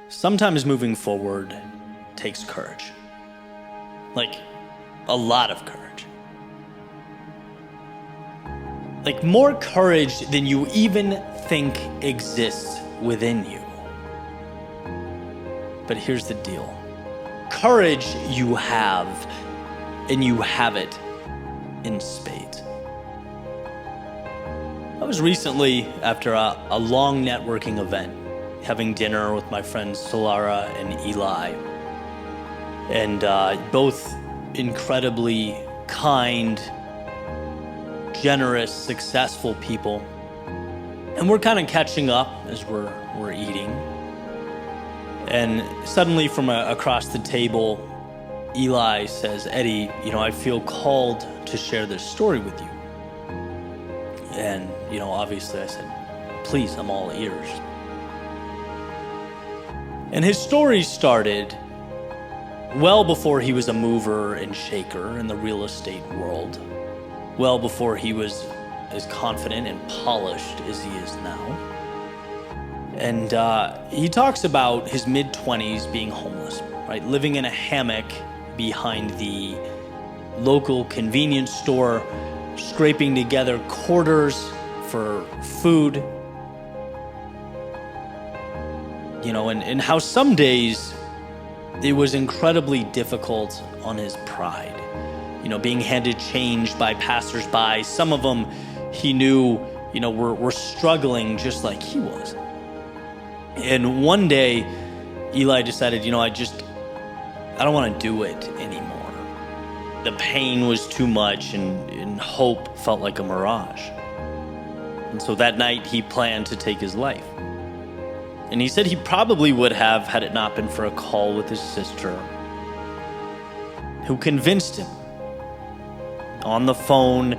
Sometimes moving forward takes courage. Like, a lot of courage. Like, more courage than you even think exists within you. But here's the deal. Courage you have, and you have it in spades. I was recently, after a long networking event, having dinner with my friends Solara and Eli, and both incredibly kind, generous, successful people. And we're kind of catching up as we're eating. And suddenly from across the table, Eli says, "Eddie, I feel called to share this story with you." And, obviously I said, "Please, I'm all ears." And his story started well before he was a mover and shaker in the real estate world, well before he was as confident and polished as he is now. And he talks about his mid-20s being homeless, right? Living in a hammock behind the local convenience store, scraping together quarters for food. And how some days it was incredibly difficult on his pride. Being handed change by passersby. Some of them he knew, were struggling just like he was. And one day, Eli decided, I don't want to do it anymore. The pain was too much and hope felt like a mirage. And so that night he planned to take his life. And he said he probably would have had it not been for a call with his sister, who convinced him on the phone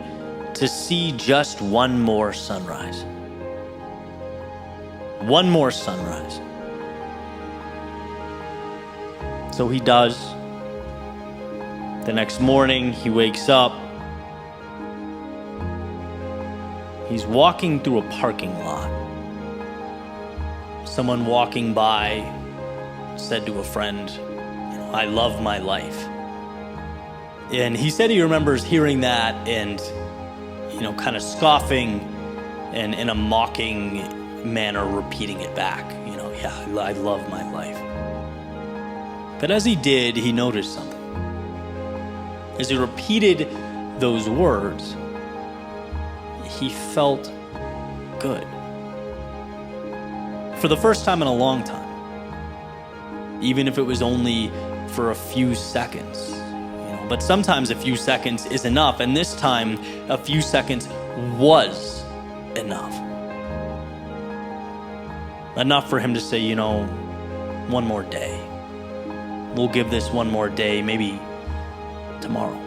to see just one more sunrise. One more sunrise. So he does. The next morning, he wakes up. He's walking through a parking lot. Someone walking by said to a friend, "I love my life." And he said he remembers hearing that and, kind of scoffing and in a mocking manner repeating it back. "Yeah, I love my life." But as he did, he noticed something. As he repeated those words, he felt good. For the first time in a long time. Even if it was only for a few seconds. But sometimes a few seconds is enough, and this time a few seconds was enough. Enough for him to say, one more day. We'll give this one more day, maybe tomorrow.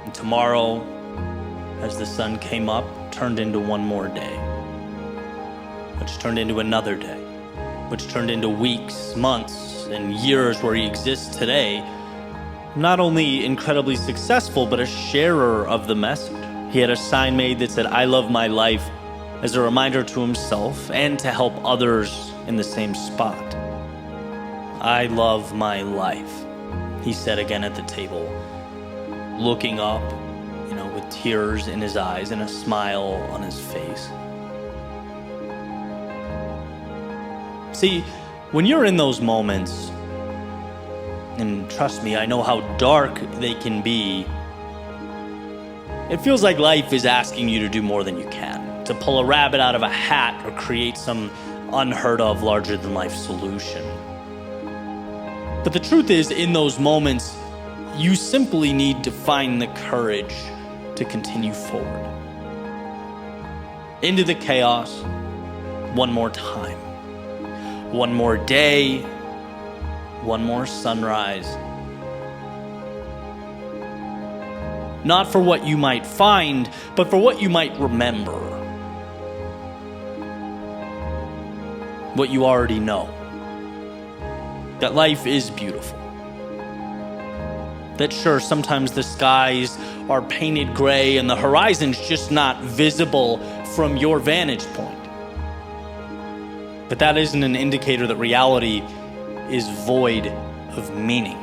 And tomorrow, as the sun came up, turned into one more day, which turned into another day, which turned into weeks, months, and years where he exists today, not only incredibly successful, but a sharer of the message. He had a sign made that said, "I love my life," as a reminder to himself and to help others in the same spot. "I love my life," he said again at the table, looking up, with tears in his eyes and a smile on his face. See, when you're in those moments, and trust me, I know how dark they can be, it feels like life is asking you to do more than you can, to pull a rabbit out of a hat or create some unheard of larger-than-life solution. But the truth is, in those moments, you simply need to find the courage to continue forward. Into the chaos, one more time. One more day, one more sunrise. Not for what you might find, but for what you might remember. What you already know. That life is beautiful. That sure, sometimes the skies are painted gray and the horizon's just not visible from your vantage point. But that isn't an indicator that reality is void of meaning.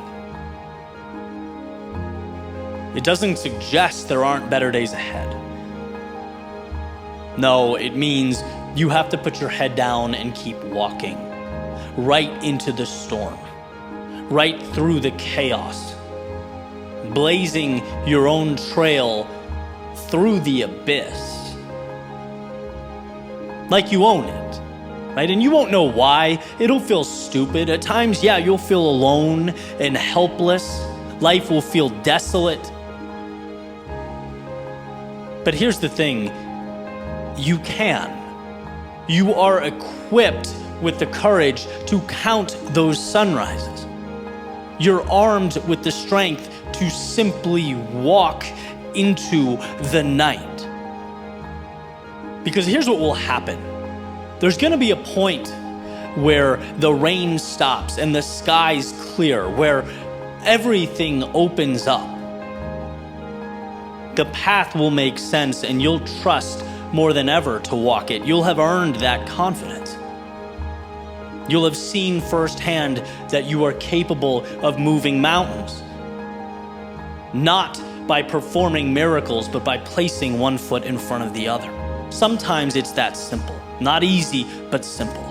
It doesn't suggest there aren't better days ahead. No, it means you have to put your head down and keep walking, right into the storm, right through the chaos, blazing your own trail through the abyss. Like you own it, right? And you won't know why. It'll feel stupid. At times, yeah, you'll feel alone and helpless. Life will feel desolate. But here's the thing, you can. You are equipped with the courage to count those sunrises. You're armed with the strength to simply walk into the night. Because here's what will happen. There's gonna be a point where the rain stops and the sky's clear, where everything opens up. The path will make sense and you'll trust more than ever to walk it. You'll have earned that confidence. You'll have seen firsthand that you are capable of moving mountains. Not by performing miracles, but by placing one foot in front of the other. Sometimes it's that simple. Not easy, but simple.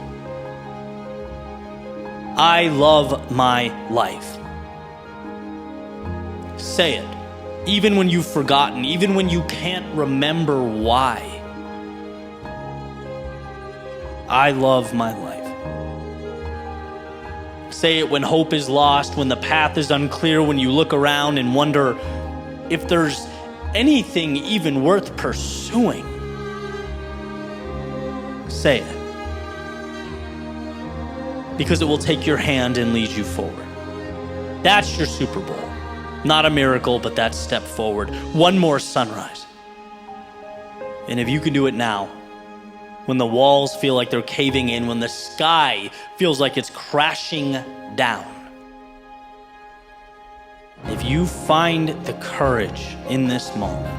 I love my life. Say it. Even when you've forgotten, even when you can't remember why. I love my life. Say it when hope is lost, when the path is unclear, when you look around and wonder if there's anything even worth pursuing. Say it. Because it will take your hand and lead you forward. That's your Super Bowl. Not a miracle, but that step forward. One more sunrise. And if you can do it now, when the walls feel like they're caving in, when the sky feels like it's crashing down, if you find the courage in this moment,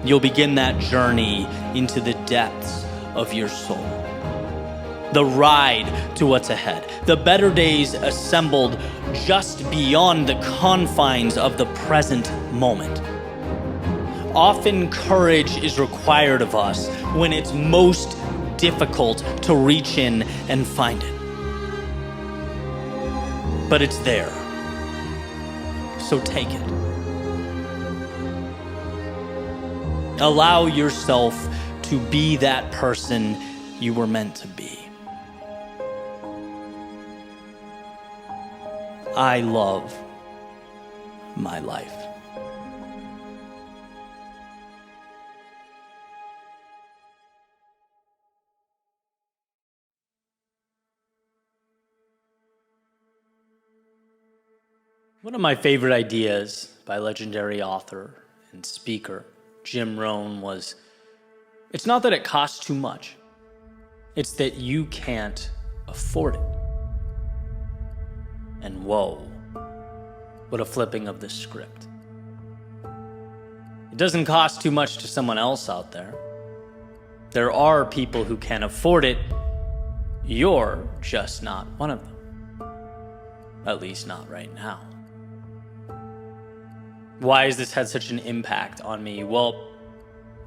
you'll begin that journey into the depths of your soul. The ride to what's ahead. The better days assembled just beyond the confines of the present moment. Often courage is required of us when it's most difficult to reach in and find it. But it's there. So take it. Allow yourself to be that person you were meant to be. I love my life. One of my favorite ideas by legendary author and speaker Jim Rohn was, it's not that it costs too much, it's that you can't afford it. And whoa, what a flipping of the script. It doesn't cost too much to someone else out there. There are people who can afford it. You're just not one of them. At least not right now. Why has this had such an impact on me? Well,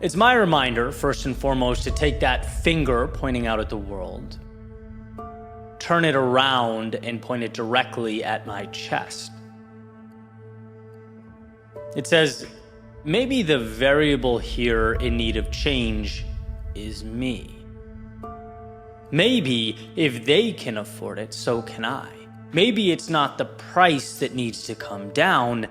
it's my reminder, first and foremost, to take that finger pointing out at the world, turn it around and point it directly at my chest. It says, maybe the variable here in need of change is me. Maybe if they can afford it, so can I. Maybe it's not the price that needs to come down.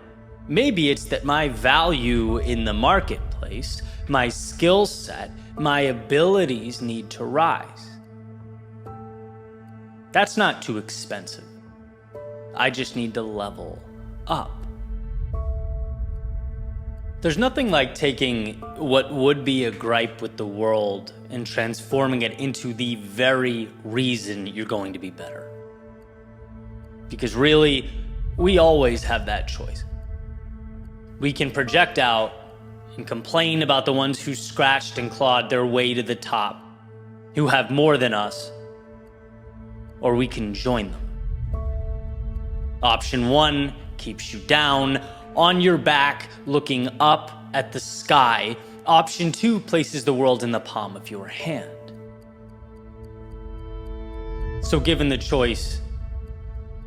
Maybe it's that my value in the marketplace, my skill set, my abilities need to rise. That's not too expensive. I just need to level up. There's nothing like taking what would be a gripe with the world and transforming it into the very reason you're going to be better. Because really, we always have that choice. We can project out and complain about the ones who scratched and clawed their way to the top, who have more than us, or we can join them. Option 1 keeps you down, on your back, looking up at the sky. Option 2 places the world in the palm of your hand. So given the choice,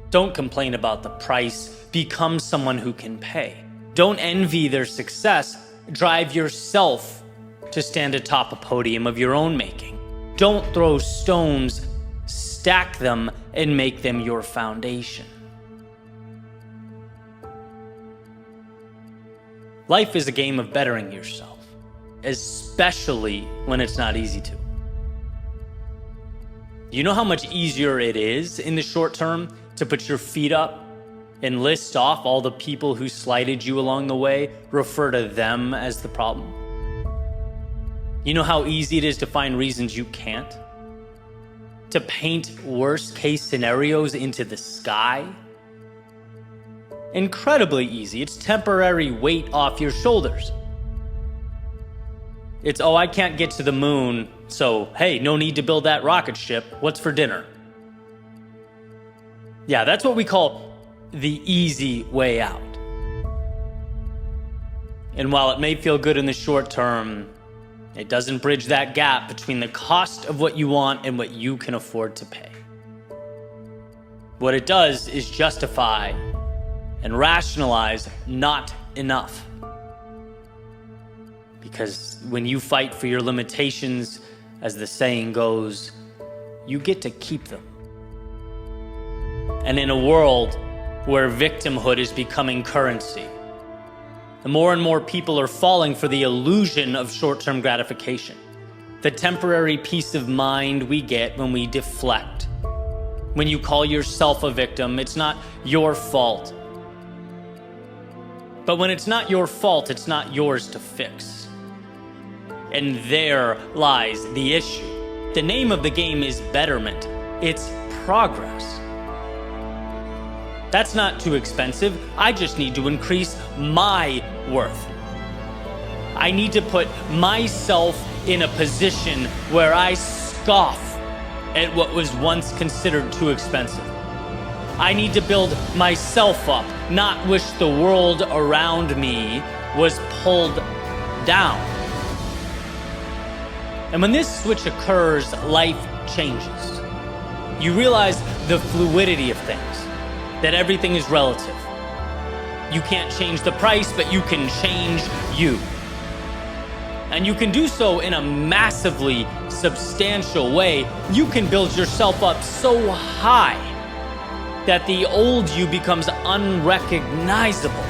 don't complain about the price. Become someone who can pay. Don't envy their success. Drive yourself to stand atop a podium of your own making. Don't throw stones. Stack them and make them your foundation. Life is a game of bettering yourself, especially when it's not easy to. You know how much easier it is in the short term to put your feet up and list off all the people who slighted you along the way, refer to them as the problem? You know how easy it is to find reasons you can't? To paint worst case scenarios into the sky? Incredibly easy. It's temporary weight off your shoulders. It's, oh, I can't get to the moon, so hey, no need to build that rocket ship. What's for dinner? Yeah, that's what we call the easy way out. And while it may feel good in the short term, it doesn't bridge that gap between the cost of what you want and what you can afford to pay. What it does is justify and rationalize not enough. Because when you fight for your limitations, as the saying goes, you get to keep them. And in a world where victimhood is becoming currency, more and more people are falling for the illusion of short-term gratification, the temporary peace of mind we get when we deflect. When you call yourself a victim, it's not your fault. But when it's not your fault, it's not yours to fix. And there lies the issue. The name of the game is betterment. It's progress. That's not too expensive. I just need to increase my worth. I need to put myself in a position where I scoff at what was once considered too expensive. I need to build myself up, not wish the world around me was pulled down. And when this switch occurs, life changes. You realize the fluidity of things, that everything is relative. You can't change the price, but you can change you. And you can do so in a massively substantial way. You can build yourself up so high that the old you becomes unrecognizable.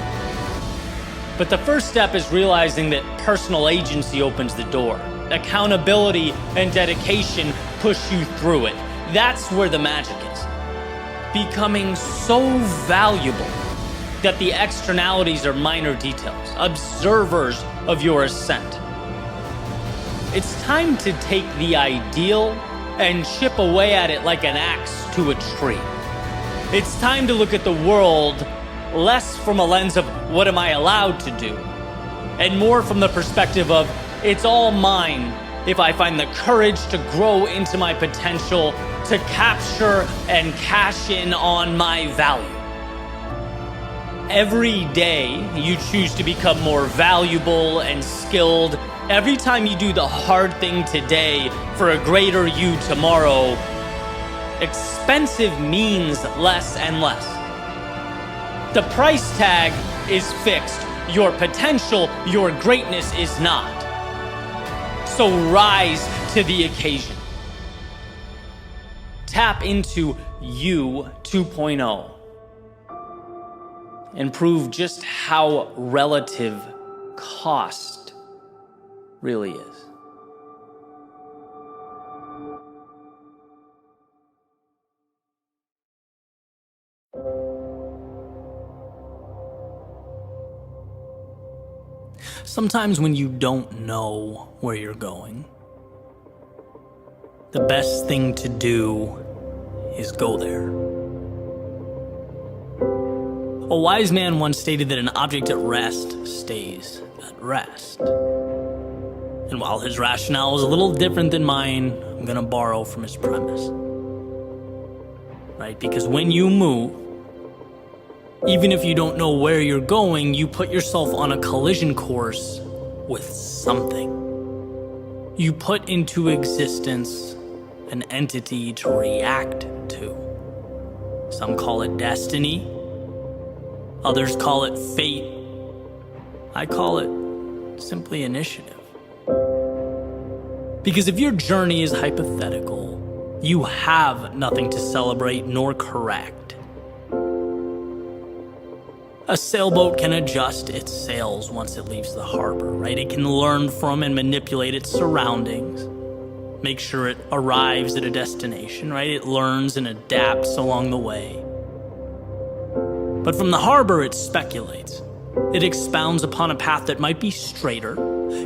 But the first step is realizing that personal agency opens the door. Accountability and dedication push you through it. That's where the magic is. Becoming so valuable that the externalities are minor details, observers of your ascent. It's time to take the ideal and chip away at it like an axe to a tree. It's time to look at the world less from a lens of what am I allowed to do, and more from the perspective of it's all mine if I find the courage to grow into my potential, to capture and cash in on my value. Every day you choose to become more valuable and skilled. Every time you do the hard thing today for a greater you tomorrow, expensive means less and less. The price tag is fixed. Your potential, your greatness is not. So rise to the occasion. Tap into you 2.0 and prove just how relative cost really is. Sometimes when you don't know where you're going, the best thing to do is go there. A wise man once stated that an object at rest stays at rest. And while his rationale is a little different than mine, I'm going to borrow from his premise. Right? Because when you move, even if you don't know where you're going, you put yourself on a collision course with something. You put into existence an entity to react to. Some call it destiny. Others call it fate. I call it simply initiative. Because if your journey is hypothetical, you have nothing to celebrate nor correct. A sailboat can adjust its sails once it leaves the harbor, right? It can learn from and manipulate its surroundings, make sure it arrives at a destination, right? It learns and adapts along the way. But from the harbor, it speculates. It expounds upon a path that might be straighter,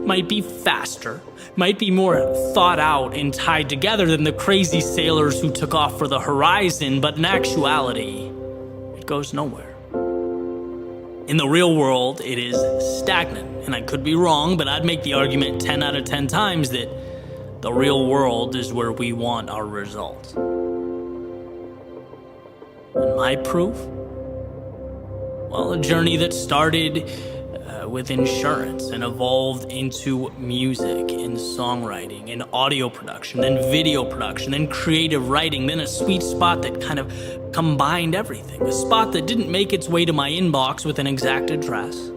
might be faster, might be more thought out and tied together than the crazy sailors who took off for the horizon, but in actuality, it goes nowhere. In the real world, it is stagnant, and I could be wrong, but I'd make the argument 10 out of 10 times that the real world is where we want our results. And my proof? Well, a journey that started with insurance and evolved into music and songwriting and audio production, then video production, then creative writing, then a sweet spot that kind of combined everything. A spot that didn't make its way to my inbox with an exact address.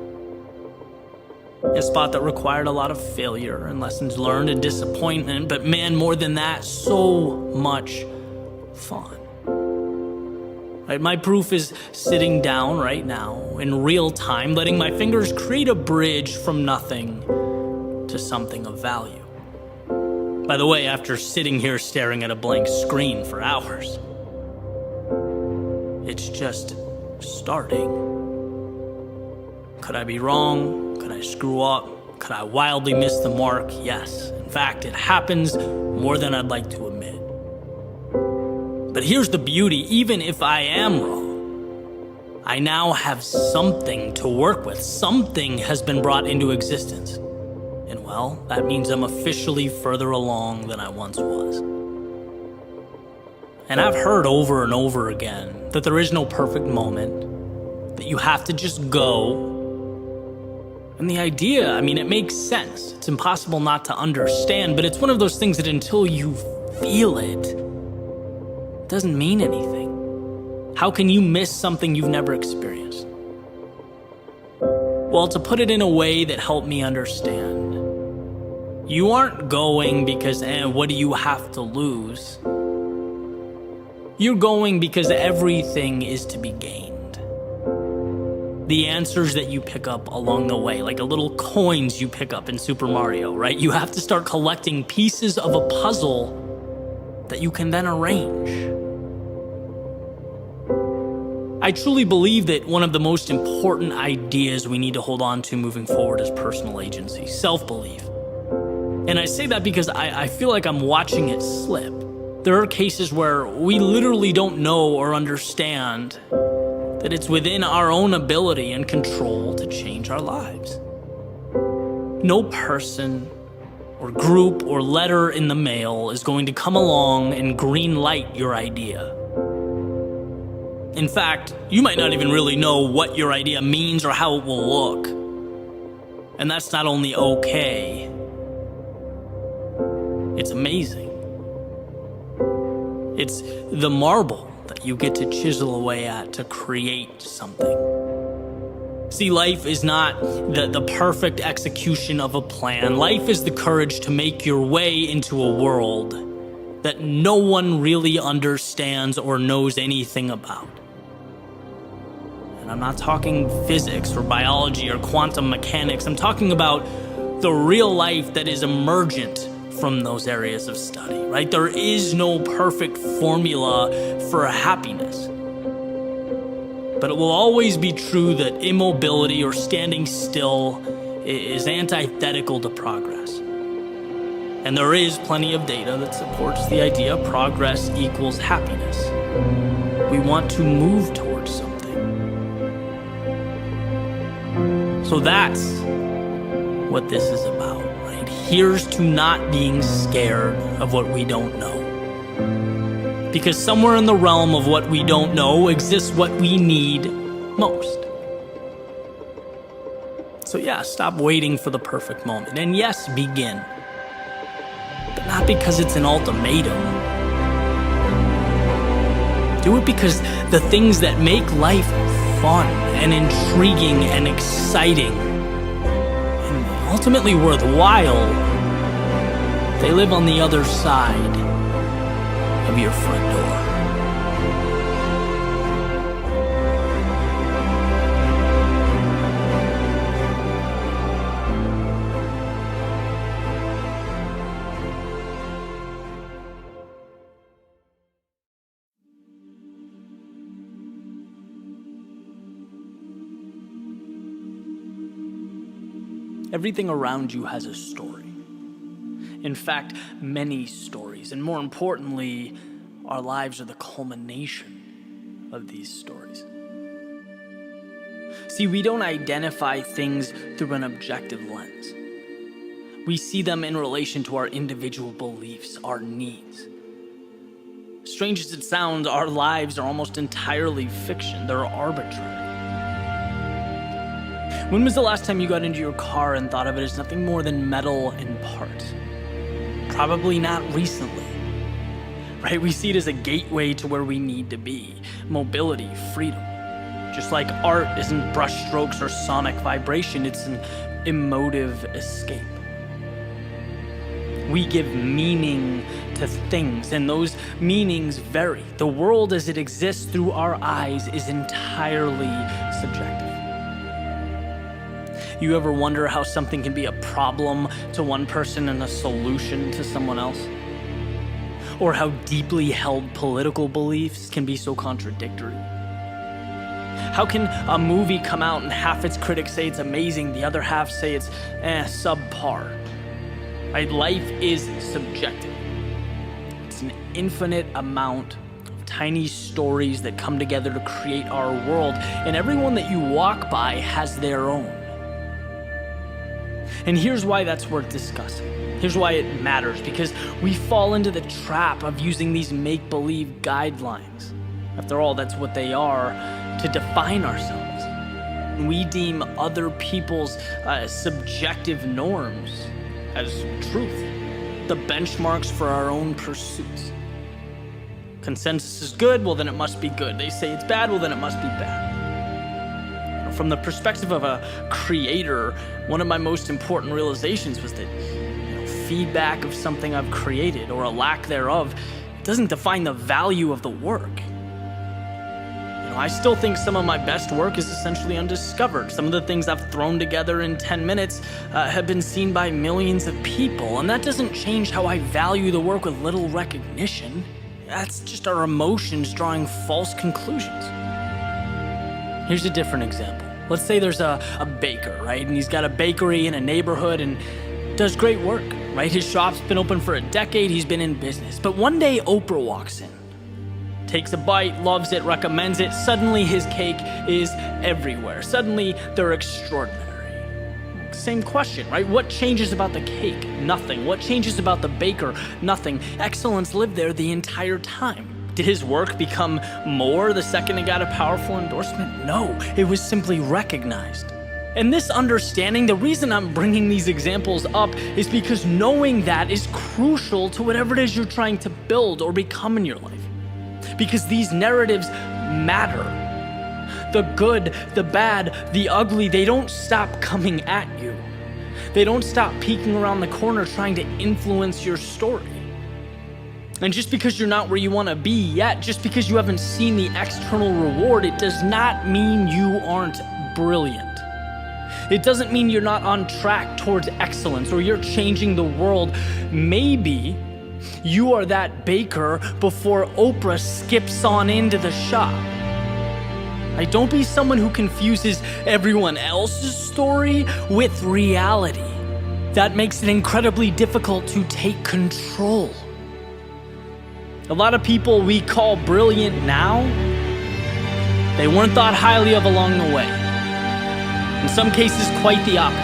A spot that required a lot of failure and lessons learned and disappointment, but man, more than that, so much fun. Right, my proof is sitting down right now in real time, letting my fingers create a bridge from nothing to something of value. By the way, after sitting here staring at a blank screen for hours, it's just starting. Could I be wrong? Could I screw up? Could I wildly miss the mark? Yes. In fact, it happens more than I'd like to admit. But here's the beauty, even if I am wrong, I now have something to work with. Something has been brought into existence. And well, that means I'm officially further along than I once was. And I've heard over and over again that there is no perfect moment, that you have to just go. And the idea, I mean, it makes sense. It's impossible not to understand, but it's one of those things that until you feel it, doesn't mean anything. How can you miss something you've never experienced? Well, to put it in a way that helped me understand, you aren't going because, what do you have to lose? You're going because everything is to be gained. The answers that you pick up along the way, like the little coins you pick up in Super Mario, right? You have to start collecting pieces of a puzzle that you can then arrange. I truly believe that one of the most important ideas we need to hold on to moving forward is personal agency, self-belief. And I say that because I feel like I'm watching it slip. There are cases where we literally don't know or understand that it's within our own ability and control to change our lives. No person or group or letter in the mail is going to come along and green light your idea. In fact, you might not even really know what your idea means or how it will look. And that's not only okay, it's amazing. It's the marble that you get to chisel away at to create something. See, life is not the perfect execution of a plan. Life is the courage to make your way into a world that no one really understands or knows anything about. And I'm not talking physics or biology or quantum mechanics. I'm talking about the real life that is emergent from those areas of study, right? There is no perfect formula for happiness. But it will always be true that immobility or standing still is antithetical to progress. And there is plenty of data that supports the idea progress equals happiness. We want to move towards something. So that's what this is about, right? Here's to not being scared of what we don't know. Because somewhere in the realm of what we don't know exists what we need most. So yeah, stop waiting for the perfect moment. And yes, begin. But not because it's an ultimatum. Do it because the things that make life fun and intriguing and exciting and ultimately worthwhile, they live on the other side of your front door. Everything around you has a story. In fact, many stories, and more importantly, our lives are the culmination of these stories. See, we don't identify things through an objective lens. We see them in relation to our individual beliefs, our needs. Strange as it sounds, our lives are almost entirely fiction. They're arbitrary. When was the last time you got into your car and thought of it as nothing more than metal and parts? Probably not recently, right? We see it as a gateway to where we need to be. Mobility, freedom. Just like art isn't brushstrokes or sonic vibration, it's an emotive escape. We give meaning to things, and those meanings vary. The world as it exists through our eyes is entirely subjective. You ever wonder how something can be a problem to one person and a solution to someone else? Or how deeply held political beliefs can be so contradictory? How can a movie come out and half its critics say it's amazing, the other half say it's subpar? Right? Life is subjective. It's an infinite amount of tiny stories that come together to create our world, and everyone that you walk by has their own. And here's why that's worth discussing. Here's why it matters, because we fall into the trap of using these make-believe guidelines. After all, that's what they are, to define ourselves. We deem other people's subjective norms as truth, the benchmarks for our own pursuits. Consensus is good, well then it must be good. They say it's bad, well then it must be bad. From the perspective of a creator, one of my most important realizations was that feedback of something I've created, or a lack thereof, doesn't define the value of the work. I still think some of my best work is essentially undiscovered. Some of the things I've thrown together in 10 minutes have been seen by millions of people, and that doesn't change how I value the work with little recognition. That's just our emotions drawing false conclusions. Here's a different example. Let's say there's a baker, right? And he's got a bakery in a neighborhood and does great work, right? His shop's been open for a decade, he's been in business. But one day Oprah walks in, takes a bite, loves it, recommends it. Suddenly his cake is everywhere. Suddenly they're extraordinary. Same question, right? What changes about the cake? Nothing. What changes about the baker? Nothing. Excellence lived there the entire time. Did his work become more the second it got a powerful endorsement? No, it was simply recognized. And this understanding, the reason I'm bringing these examples up is because knowing that is crucial to whatever it is you're trying to build or become in your life. Because these narratives matter. The good, the bad, the ugly, they don't stop coming at you. They don't stop peeking around the corner trying to influence your story. And just because you're not where you want to be yet, just because you haven't seen the external reward, it does not mean you aren't brilliant. It doesn't mean you're not on track towards excellence or you're changing the world. Maybe you are that baker before Oprah skips on into the shop. Right? Don't be someone who confuses everyone else's story with reality. That makes it incredibly difficult to take control. A lot of people we call brilliant now, they weren't thought highly of along the way. In some cases, quite the opposite.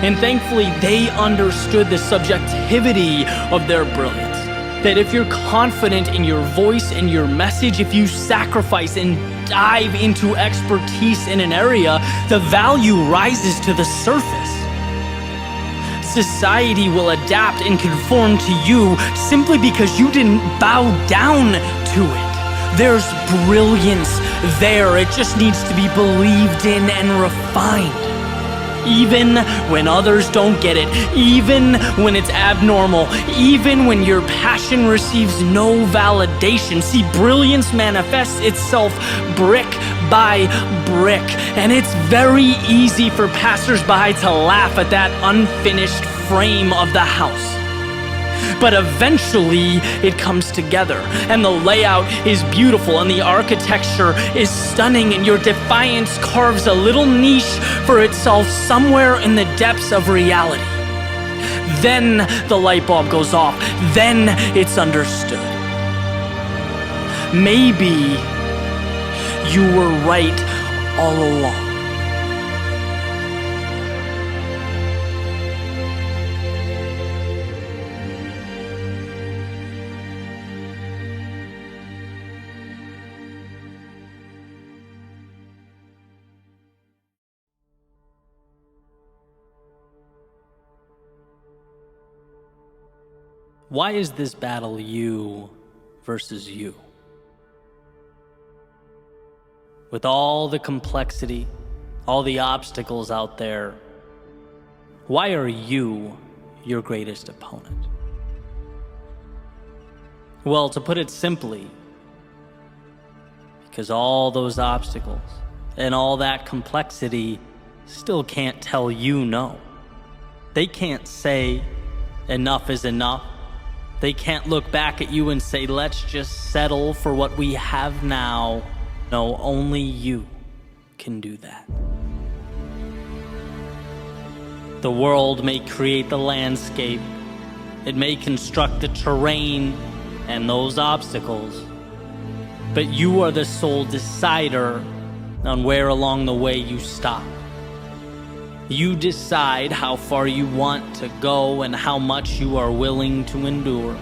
And thankfully, they understood the subjectivity of their brilliance. That if you're confident in your voice and your message, if you sacrifice and dive into expertise in an area, the value rises to the surface. Society will adapt and conform to you simply because you didn't bow down to it. There's brilliance there. It just needs to be believed in and refined. Even when others don't get it, even when it's abnormal, even when your passion receives no validation. See, brilliance manifests itself brick by brick, and it's very easy for passersby to laugh at that unfinished frame of the house. But eventually it comes together, and the layout is beautiful, and the architecture is stunning, and your defiance carves a little niche for itself somewhere in the depths of reality. Then the light bulb goes off. Then it's understood. Maybe you were right all along. Why is this battle you versus you? With all the complexity, all the obstacles out there, why are you your greatest opponent? Well, to put it simply, because all those obstacles and all that complexity still can't tell you no. They can't say enough is enough. They can't look back at you and say, let's just settle for what we have now. No, only you can do that. The world may create the landscape. It may construct the terrain and those obstacles. But you are the sole decider on where along the way you stop. You decide how far you want to go and how much you are willing to endure.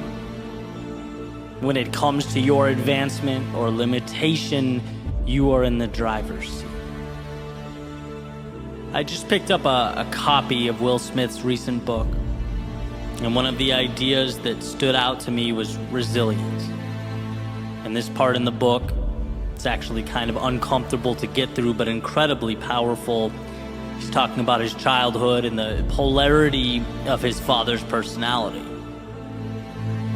When it comes to your advancement or limitation, you are in the driver's seat. I just picked up a copy of Will Smith's recent book, and one of the ideas that stood out to me was resilience. And this part in the book, it's actually kind of uncomfortable to get through, but incredibly powerful. He's talking about his childhood and the polarity of his father's personality.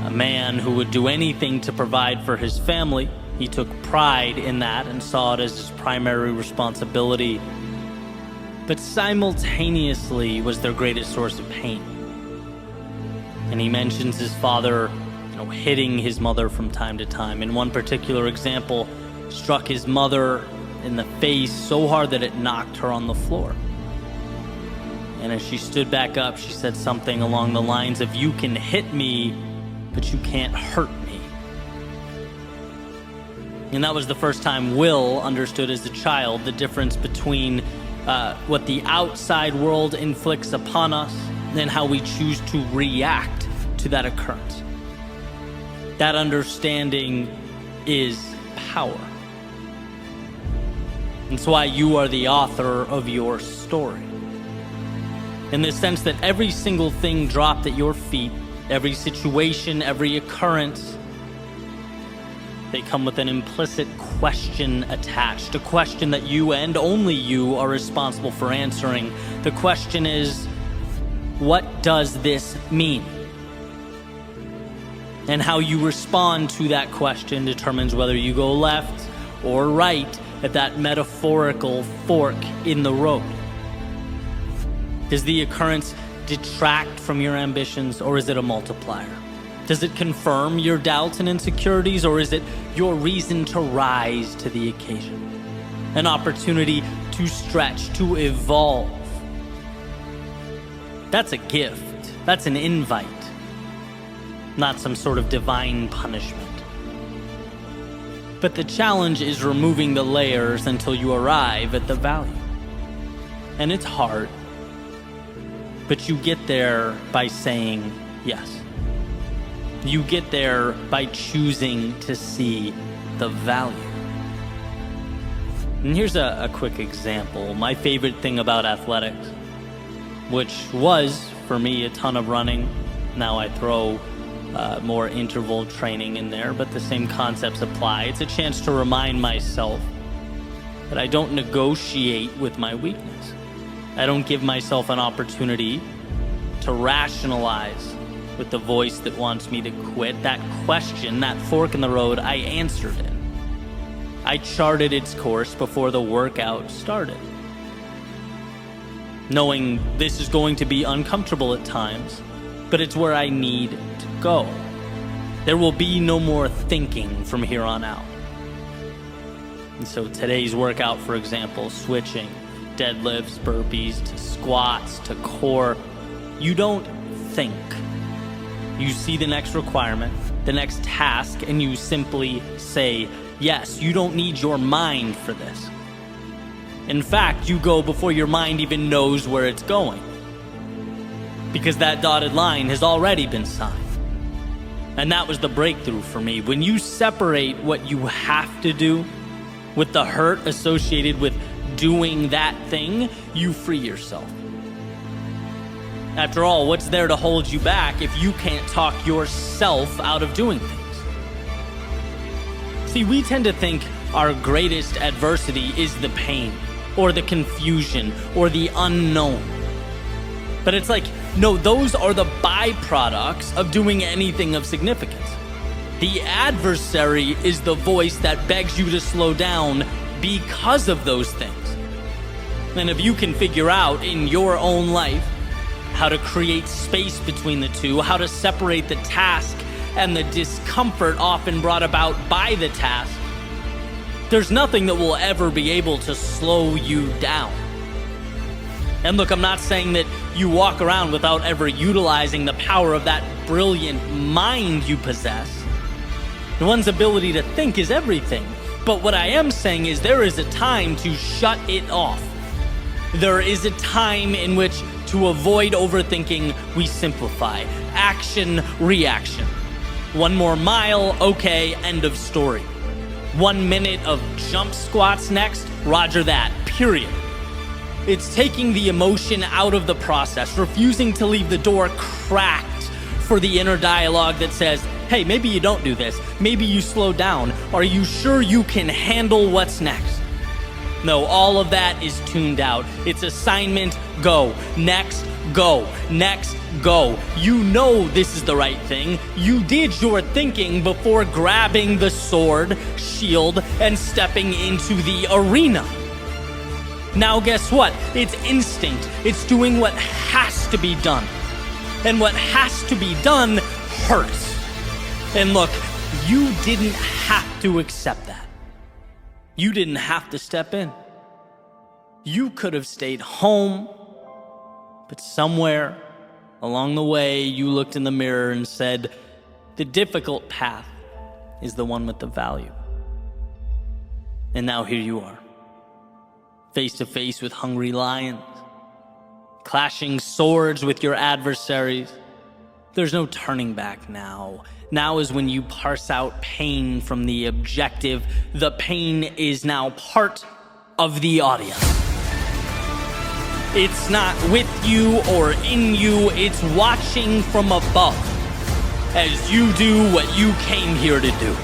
A man who would do anything to provide for his family. He took pride in that and saw it as his primary responsibility. But simultaneously was their greatest source of pain. And he mentions his father, hitting his mother from time to time. In one particular example, struck his mother in the face so hard that it knocked her on the floor. And as she stood back up, she said something along the lines of, "You can hit me, but you can't hurt me." And that was the first time Will understood as a child the difference between what the outside world inflicts upon us and how we choose to react to that occurrence. That understanding is power. That's why you are the author of your story. In the sense that every single thing dropped at your feet, every situation, every occurrence, they come with an implicit question attached, a question that you and only you are responsible for answering. The question is, what does this mean? And how you respond to that question determines whether you go left or right at that metaphorical fork in the road. Does the occurrence detract from your ambitions, or is it a multiplier? Does it confirm your doubts and insecurities, or is it your reason to rise to the occasion? An opportunity to stretch, to evolve. That's a gift. That's an invite. Not some sort of divine punishment. But the challenge is removing the layers until you arrive at the value. and it's hard, but you get there by saying yes. You get there by choosing to see the value. And here's a quick example. My favorite thing about athletics, which was, for me, a ton of running. Now I throw more interval training in there, but the same concepts apply. It's a chance to remind myself that I don't negotiate with my weakness. I don't give myself an opportunity to rationalize with the voice that wants me to quit. That question, that fork in the road, I answered it. I charted its course before the workout started, knowing this is going to be uncomfortable at times, but it's where I need to go. There will be no more thinking from here on out. And so today's workout, for example, switching deadlifts, burpees, to squats, to core, you don't think. You see the next requirement, the next task, and you simply say yes. You don't need your mind for this. In fact, you go before your mind even knows where it's going, because that dotted line has already been signed. And that was the breakthrough for me. When you separate what you have to do with the hurt associated with doing that thing, you free yourself. After all, what's there to hold you back if you can't talk yourself out of doing things? See, we tend to think our greatest adversity is the pain, or the confusion, or the unknown. But it's like, no, those are the byproducts of doing anything of significance. The adversary is the voice that begs you to slow down because of those things. And if you can figure out in your own life how to create space between the two, how to separate the task and the discomfort often brought about by the task, there's nothing that will ever be able to slow you down. And look, I'm not saying that you walk around without ever utilizing the power of that brilliant mind you possess. One's ability to think is everything. But what I am saying is there is a time to shut it off. There is a time in which, to avoid overthinking, we simplify. Action, reaction. One more mile, okay, end of story. 1 minute of jump squats next, roger that, period. It's taking the emotion out of the process, refusing to leave the door cracked for the inner dialogue that says, hey, maybe you don't do this. Maybe you slow down. Are you sure you can handle what's next? No, all of that is tuned out. It's assignment, go. Next, go. Next, go. You know this is the right thing. You did your thinking before grabbing the sword, shield, and stepping into the arena. Now guess what? It's instinct. It's doing what has to be done. And what has to be done hurts. And look, you didn't have to accept that. You didn't have to step in. You could have stayed home, but somewhere along the way, you looked in the mirror and said, the difficult path is the one with the value. And now here you are, face to face with hungry lions, clashing swords with your adversaries. There's no turning back now. Now is when you parse out pain from the objective. The pain is now part of the audience. It's not with you or in you, it's watching from above as you do what you came here to do.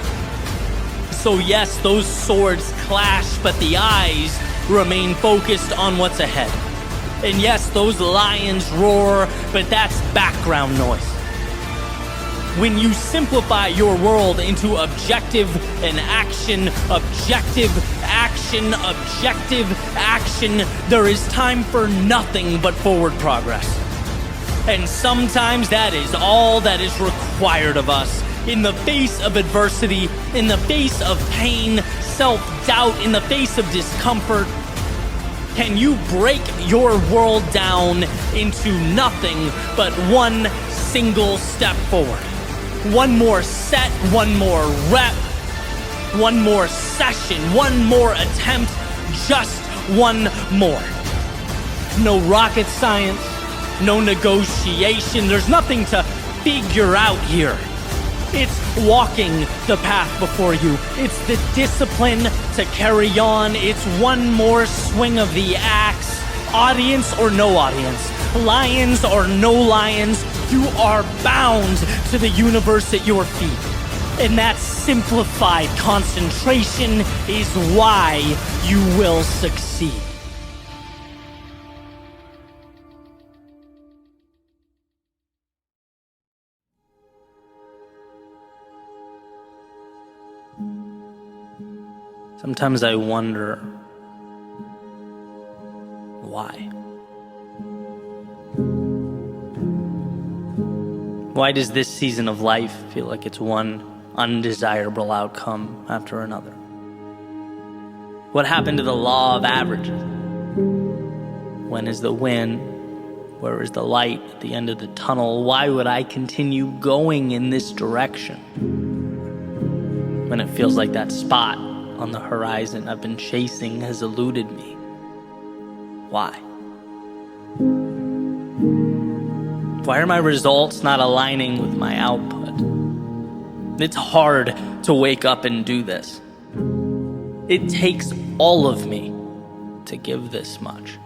So yes, those swords clash, but the eyes remain focused on what's ahead. And yes, those lions roar, but that's background noise. When you simplify your world into objective and action, objective, action, objective, action, there is time for nothing but forward progress. And sometimes that is all that is required of us. In the face of adversity, in the face of pain, self-doubt, in the face of discomfort, can you break your world down into nothing but one single step forward? One more set, one more rep, one more session, one more attempt, just one more. No rocket science, no negotiation. There's nothing to figure out here. It's walking the path before you. It's the discipline to carry on. It's one more swing of the axe. Audience or no audience, lions or no lions, you are bound to the universe at your feet. And that simplified concentration is why you will succeed. Sometimes I wonder why. Why does this season of life feel like it's one undesirable outcome after another? What happened to the law of averages? When is the win? Where is the light at the end of the tunnel? Why would I continue going in this direction when it feels like that spot on the horizon I've been chasing has eluded me? Why? Why are my results not aligning with my output? It's hard to wake up and do this. It takes all of me to give this much.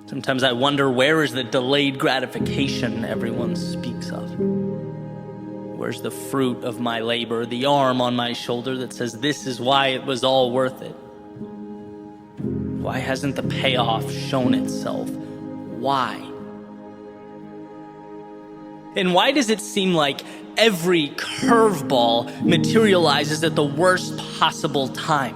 Sometimes I wonder, where is the delayed gratification everyone speaks of? Where's the fruit of my labor, the arm on my shoulder that says this is why it was all worth it? Why hasn't the payoff shown itself? Why? And why does it seem like every curveball materializes at the worst possible time?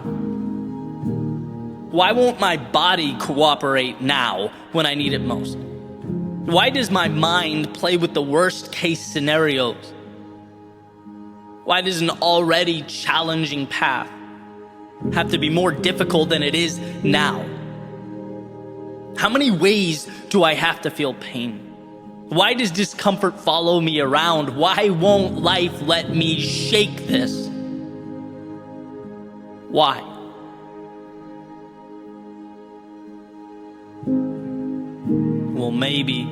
Why won't my body cooperate now when I need it most? Why does my mind play with the worst case scenarios? Why does an already challenging path have to be more difficult than it is now? How many ways do I have to feel pain? Why does discomfort follow me around? Why won't life let me shake this? Why? Well, maybe,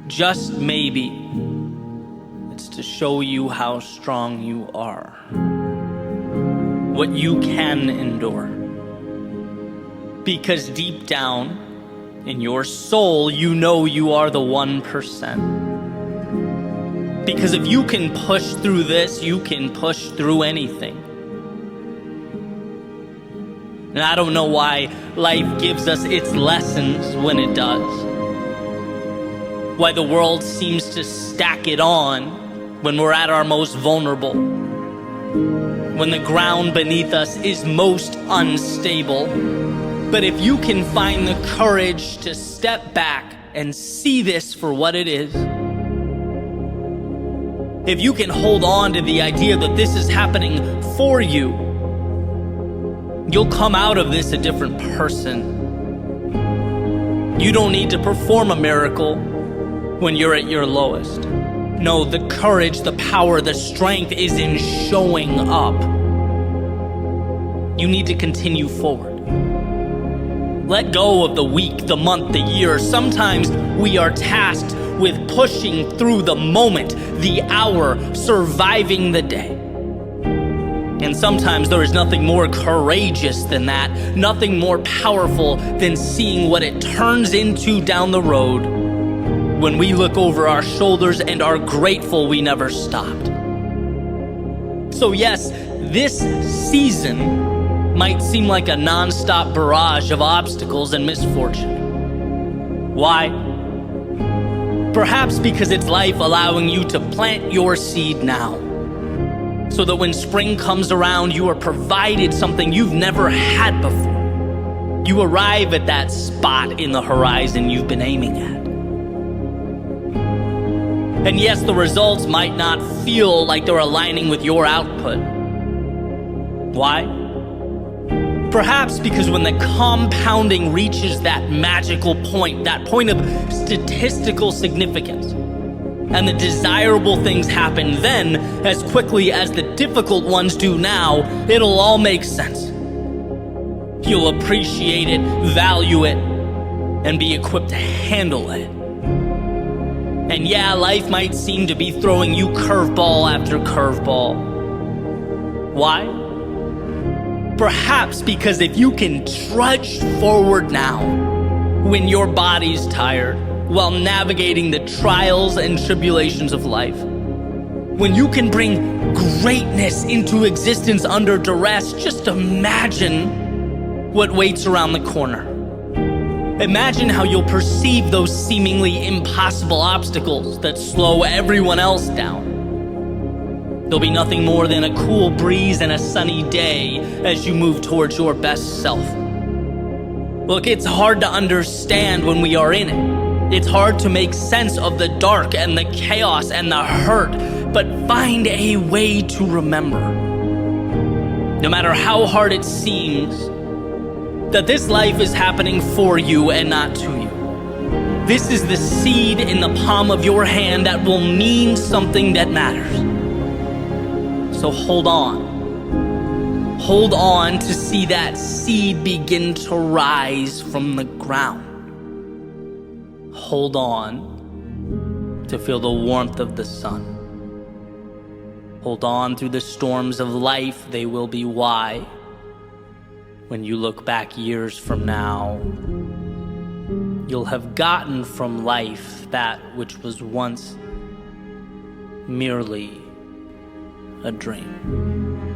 just maybe, it's to show you how strong you are, what you can endure. Because deep down in your soul, you know you are the 1%. Because if you can push through this, you can push through anything. And I don't know why life gives us its lessons when it does. Why the world seems to stack it on when we're at our most vulnerable. When the ground beneath us is most unstable. But if you can find the courage to step back and see this for what it is, if you can hold on to the idea that this is happening for you, you'll come out of this a different person. You don't need to perform a miracle when you're at your lowest. No, the courage, the power, the strength is in showing up. You need to continue forward. Let go of the week, the month, the year. Sometimes we are tasked with pushing through the moment, the hour, surviving the day. And sometimes there is nothing more courageous than that, nothing more powerful than seeing what it turns into down the road when we look over our shoulders and are grateful we never stopped. So yes, this season might seem like a non-stop barrage of obstacles and misfortune. Why? Perhaps because it's life allowing you to plant your seed now, so that when spring comes around, you are provided something you've never had before. You arrive at that spot in the horizon you've been aiming at. And yes, the results might not feel like they're aligning with your output. Why? Perhaps because when the compounding reaches that magical point, that point of statistical significance, and the desirable things happen then as quickly as the difficult ones do now, it'll all make sense. You'll appreciate it, value it, and be equipped to handle it. And yeah, life might seem to be throwing you curveball after curveball. Why? Perhaps because if you can trudge forward now, when your body's tired, while navigating the trials and tribulations of life, when you can bring greatness into existence under duress, just imagine what waits around the corner. Imagine how you'll perceive those seemingly impossible obstacles that slow everyone else down. There'll be nothing more than a cool breeze and a sunny day as you move towards your best self. Look, it's hard to understand when we are in it. It's hard to make sense of the dark and the chaos and the hurt, but find a way to remember, no matter how hard it seems, that this life is happening for you and not to you. This is the seed in the palm of your hand that will mean something that matters. So hold on. Hold on to see that seed begin to rise from the ground. Hold on to feel the warmth of the sun. Hold on through the storms of life, they will be why. When you look back years from now, you'll have gotten from life that which was once merely a dream.